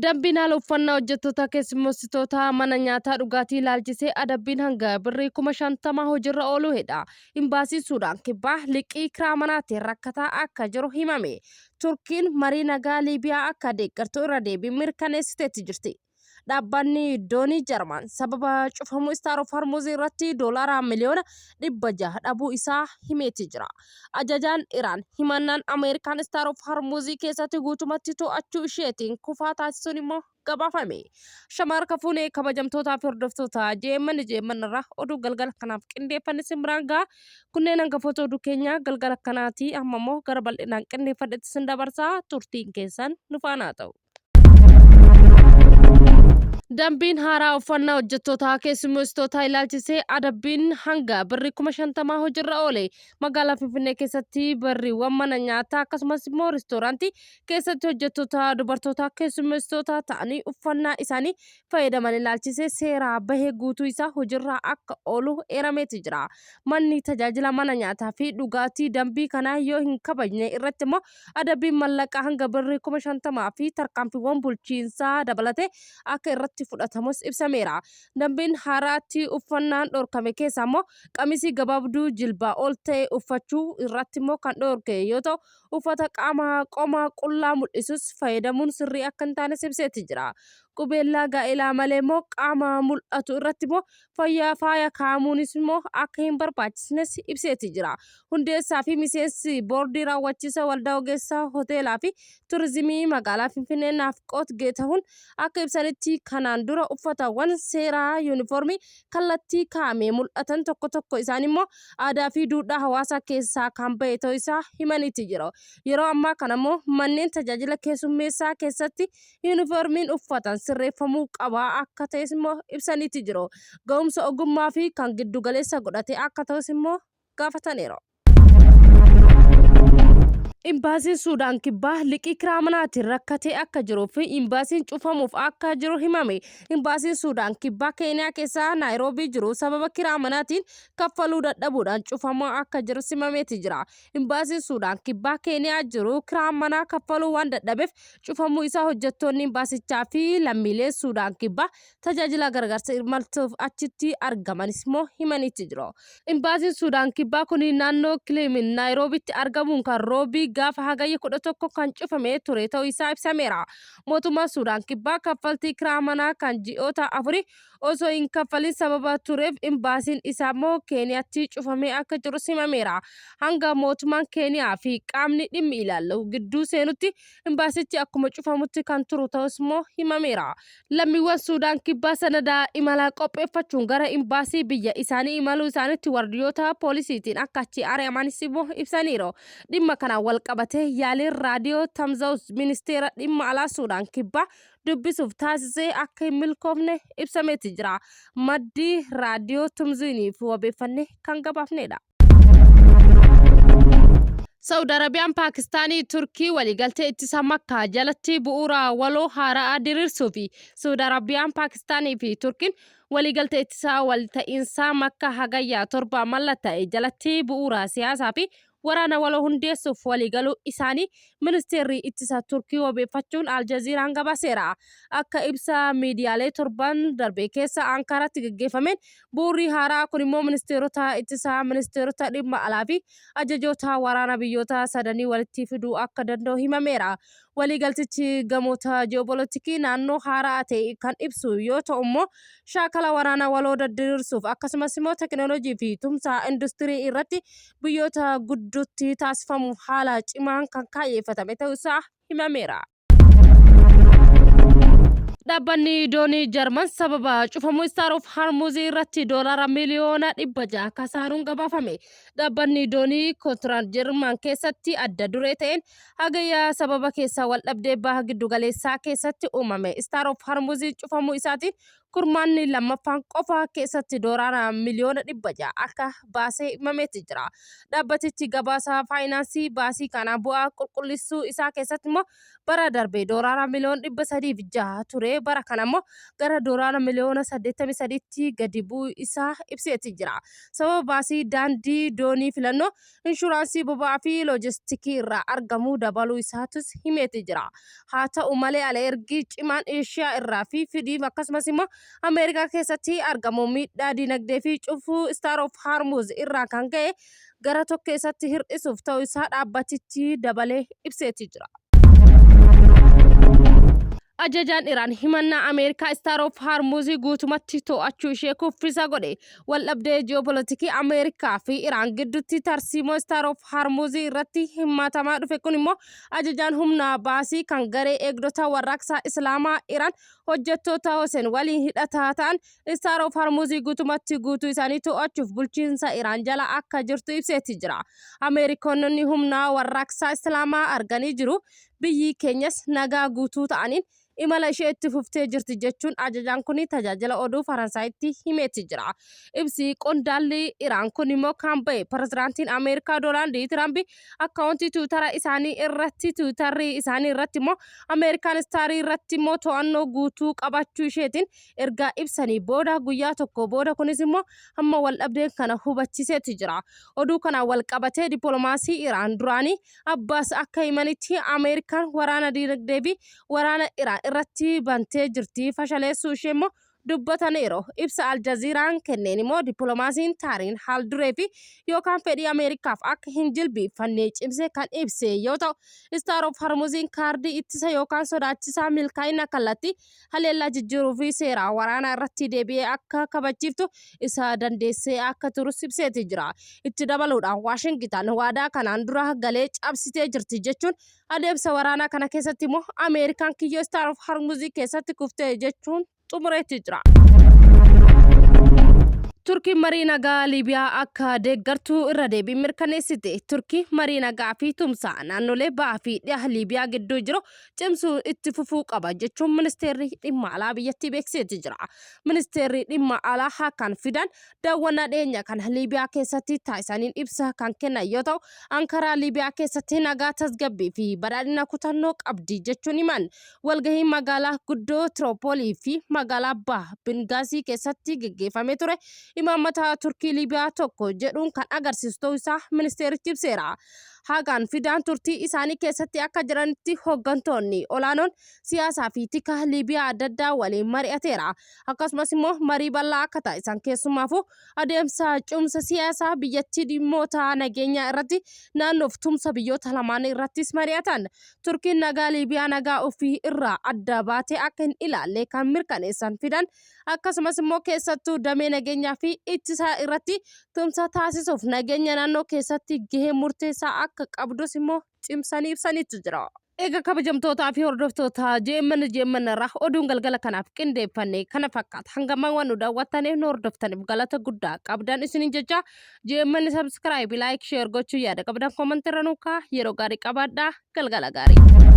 Dambinaal uffannaa hojjettoota keessummeessitoota mana nyaataa dhugaatii ilaalchisee adabbiin hanga birrii 50,000 hojiirra ooluu hidha. Imbaasiin Suudaan kibbaa liqii kiraamanaatiin rakkataa akka jiru himame. Turkiin marii nagaa Liibiyaa akka deeggartu irra deebiin mirkaneessiteetti jirti. Dhaabbanni doonii Jarman sababa cufamuu Star of Hormuz irratti doolaara miliyoona 600 dhabuu isaa himeeti jira. Ajajaan Iraan himannaan Ameerikaan Star of Hormuz keessatti guutumatti to'achuu isheetiin kufaa taasisuun immoo gabaafame. Shamar kafuunee kabajamtootaa fi hordoftoota jeeman irraa oduu galgala kanaaf qindeeffanne simbiraan ga'a. Kunneen hangafoota oduu keenya galgala kanaati. Amma immoo gara bal'inaan qindeeffadhetti sin dabarsaa. Turtiin keessan nu faana ta'u. Dambiin haaraa uffannaa hojjettoota keessummeessitoota ilaalchisee adabbiin hanga birrii 50,000 hojiirra oole. Magaalaa Finfinnee keessatti barriiwwan mana nyaataa akkasumas immoo reestooraantii keessatti hojjettoota dubartoota keessummeessitoota ta'anii uffannaa isaanii fayyadaman ilaalchisee seera bahee guutuu isaa hojiirra akka oolu eerameeti jira. Manni tajaajila mana nyaataa fi dhugaatii dambii kanaa yoo hin kabajne irratti immoo adabbiin mallaqaa hanga birrii 50,000 fi tarkaanfiiwwan bulchiinsaa dabalatee akka irratti fudhatamus ibsameera. Dambiin haaraatti uffannaan dhorkame keessa immoo qamisii gabaabduu jilbaa ol ta'e uffachuu irratti immoo kan dhorke yoo ta'u uffata qomaa qullaa mul'isus fayyadamuun sirrii akka hin taane ibseeti jira. Qubeellaa gaa'elaa malee immoo qaama mul'atu irratti immoo faaya kaa'amuunis immoo akka hin barbaachisnes ibseeti jira. Hundeessaa fi miseensi boordii raawwachiisa waldaa ogeessaa hoteelaa fi turizimii magaalaa Finfinnee Naafqoot Geetahuun akka ibsanitti kanaan dura uffatawwan seeraa yuunifoormii kallattii kaa'amee mul'atan tokko isaan immoo aadaa fi duudhaa hawaasaa keessaa kan ba'e ta'uu isaa himaniiti jira. Yeroo ammaa kana immoo manneen tajaajila keessummeessaa keessatti yuunifoormiin uffatan sirreeffamuu qaba akka ta'es immoo ibsaniiti jiru. Ga'umsa ogummaa fi kan giddu galeessa godhate akka ta'es immoo gaafataniiru. Imbaasiin Suudaan kibbaa liqii kiraamanaatiin rakkatee akka jiruu fi imbaasiin cufamuuf akka jiru himame. Imbaasiin Suudaan kibbaa Keeniyaa keessaa Naayiroobii jiru sababa kiraamanaatiin kaffaluu dadhabuudhaan cufamaa akka jiru himameeti jira. Imbaasiin Suudaan kibbaa Keeniyaa jiru kiraamanaa kaffaluu waan dadhabeef cufamuu isaa hojjettoonni imbaasichaa fi lammiileen Suudaan kibbaa tajaajila gargaarsa imaltuuf achitti argamanis immoo himaniiti jiru. Imbaasiin Suudaan kibbaa kun naannoo Kilimin Naayiroobiitti argamuun kan roobii gaafa Hagayyaa 11 kan cufamee ture ta'uu isaa ibsameera. Mootummaan Suudaan kibbaa kaffaltii kiraamanaa kan ji'oota 4 osoo hin kaffalin sababa tureef imbaasiin isaa immoo Keeniyaatti cufamee akka jiru himameera. Hanga mootummaan Keeniyaa fi qaamni dhimmi ilaallu gidduu seenutti imbaasichi akkuma cufamutti kan turu ta'us immoo himameera. Lammiiwwan Suudaan kibbaa sanada imalaa qopheeffachuun gara imbaasii biyya isaanii imaluu isaaniitti wardiyoota poolisiitiin akka achi ari'amanis immoo ibsaniiru. Dhimma kanaan wal qabatee yaaliin raadiyoo Tamzaawus ministeera dhimma alaa Suudaan kibbaa dubbisuuf taasisee akka hin milkoofne ibsameeti jira. Maddii raadiyoo Tumzuuniif wabeeffannee kan gabaafnedha. Saudi Arabiyaan Paakistaanii Turkii waliigaltee ittisa Makkaa jalatti bu'uura waloo haaraa diriirsuu fi Saudi Arabiyaan Paakistaanii fi Turkiin waliigaltee ittisa walta'iinsa Makkaa Hagayyaa 7 mallatta'e jalatti bu'uura siyaasaa fi waraana waloo hundeessuuf waliigaluu isaanii ministeerri ittisa Turkii wabeeffachuun Aljaziiraan gabaaseera. Akka ibsa miidiyaalee torban darbe keessa Ankaraatti gaggeeffameen bu'uurri haaraa kun immoo ministeerota ittisaa, ministeerota dhimma alaa fi ajajoota waraana biyyoota sadanii walitti fiduu akka danda'u himameera. Waliigaltichi gamoota ji'opolitikii naannoo haaraa ta'e kan ibsu yoo ta'u immoo shaakala waraana waloo diriirsuuf akkasumas immoo teekinooloojii fi tumsa industirii irratti biyyoota gidduutti taasifamu haala cimaan kan kaayeffatame ta'uu isaa himameera. Dhaabbanni doonii Jarman sababa cufamuu Star of Hormuz irratti doolaara miliyoona 600 kasaaruun gabaafame. Dhaabbanni doonii kontiraan Jarman keessatti adda duree ta'een Hagayyaa sababa keessa wal dhabdee baha giddu galeessaa keessatti uumame. Star of Hormuz cufamuu isaatiin kurmaanni lammaffaan qofa keessatti doolaara miliyoona 600 akka baasee himameeti jira. Dhaabbatichi gabaasa faayinaansii baasii kana bu'aa qulqulleessuu isaa keessatti immoo bara darbe doolaara miliyoona 306 ture ta'ee bara kanammoo gara doolaara miliyoona 83tti gadi bu'uu isaa ibseeti jira. Sababa baasii daandii doonii filannoo inshuraansii boba'aa fi loojistikii irraa argamuu dabaluu isaatus himeeti jira. Haa ta'u malee ala ergi cimaan Eeshiyaa irraa fi fidii akkasumas immoo Ameerikaa keessatti argamu miidhaa dinagdee fi cufuu Star of Hormuz irraa kan ka'e gara tokko keessatti hir'isuuf ta'uu isaa dhaabbatichi dabalee ibseeti jira. Ajajaan Iraan himannaa Ameerikaa Star of Hormuz guutumatti to'achuu ishee kuffisa godhe. Waldhabdee ji'oopolitikii Ameerikaa fi Iraan gidduutti tarsiimoo Star of Hormuz irratti himatamaa dhufe kun immoo ajajaan humna baasii kan garee eegdota warraaqsaa Islaamaa Iraan hojjettoota Hoseen waliin hidhataa ta'an Star of Hormuz guutumatti guutuu isaanii to'achuuf bulchiinsa Iraan jala akka jirtu ibseeti jira. Ameerikaanonni humna warraaqsaa Islaamaa arganii jiru. Biyyi keenyas nagaa guutuu ta'aniin imala ishee itti fuftee jirti jechuun ajajaan kun tajaajila oduu Faransaayitti himeeti jira. Ibsi qondaalli Iraan kun immoo kan ba'e pirezidaantiin Ameerikaa Doonaald Tiraamp akkaawuntii Tiwiitarii isaanii irratti immoo Ameerikaan Staarii irratti immoo to'annoo guutuu qabachuu isheetiin erga ibsanii booda guyyaa tokko booda kunis immoo hamma waldhabdeen kana hubachiiseeti jira. Oduu kana wal qabatee dippiloomaasii Iraan duraanii Abbaas akka himanitti Ameerikaan waraana dinagdee fi waraana Iraan irratti bantee jirti fashaleessuu ishee immoo dubbataniiru. Ibsa Aljaziiraan kenneen immoo dippiloomaasiin taariin haal duree fi yookaan fedhii Ameerikaaf akka hin jilbeeffannee cimsee kan ibse yoo ta'u Star of Hormuziin kaardii ittisa yookaan sodaachisaa milkaa'ina kallattii haleellaa jijjiiruu fi seeraa waraanaa irratti deebi'ee akka kabachiiftu isa dandeessee akka turus ibseeti jira. Itti dabaluudhaan Waashingtan waadaa kanaan dura galee cabsitee jirti jechuun adeemsa waraanaa kana keessatti immoo Ameerikaan kiyyoo Star of Hormuz keessatti kuftee jechuun xumureetti jira. Turkii marii nagaa Liibiyaa akka deeggartuu irra deebiin mirkaneessite. Turkii marii nagaa fi tumsaa naannolee ba'aa fi dhiha Liibiyaa gidduu jiru cimsuu itti fufuu qaba jechuun ministeerri dhimma alaa biyyattii beeksiseeti jira. Ministeerri dhimma alaa Hakan Fidan daawwannaa dhiyeenya kana Liibiyaa keessatti taasisaniin ibsa kan kennan yoo ta'u Ankaraa Liibiyaa keessatti nagaa tasgabbii fi badhaadhina kutannoo qabdi jechuun himan. Walgahii magaalaa guddoo Tiroopoolii fi magaalaa Baha Bingaazii keessatti gaggeeffamee ture. Imaammata Turkii Liibiyaa tokko jedhuun kan agarsiisu ta'uu isaa ministeerichi ibseera. Hagan Fidan turtii isaanii keessatti akka jiranitti hooggantoonni olaanoon siyaasaa fi tika Liibiyaa adda addaa waliin mari'ateera. Akkasumas immoo marii bal'aa akka taasisan keessumaafuu adeemsa cimsa siyaasaa biyyattii dhimmoota nageenyaa irratti naannoof tumsa biyyoota lamaan irrattis mari'atan. Turkiin nagaa Liibiyaa nagaa ofii irraa adda baatee akka hin ilaalle kan mirkaneessan Fidan akkasumas immoo keessattuu damee nageenyaa fi ittisaa irratti tumsa taasisuuf nageenya naannoo keessatti gahee murteessaa akka qabdus immoo cimsanii ibsaniitu jira. Egaa kabajamtootaa fi hordoftoota JMN irraa oduun galgala kanaaf qindeeffannee kana fakkaata. Hangamaan waan nu daawwattaniif nu hordoftaniif galata guddaa qabdan isiniin jecha JMN subscribe, like, share gochuu yaada qabdan koomentii irra nuukaa yeroo gaarii qabaadhaa galgala gaarii.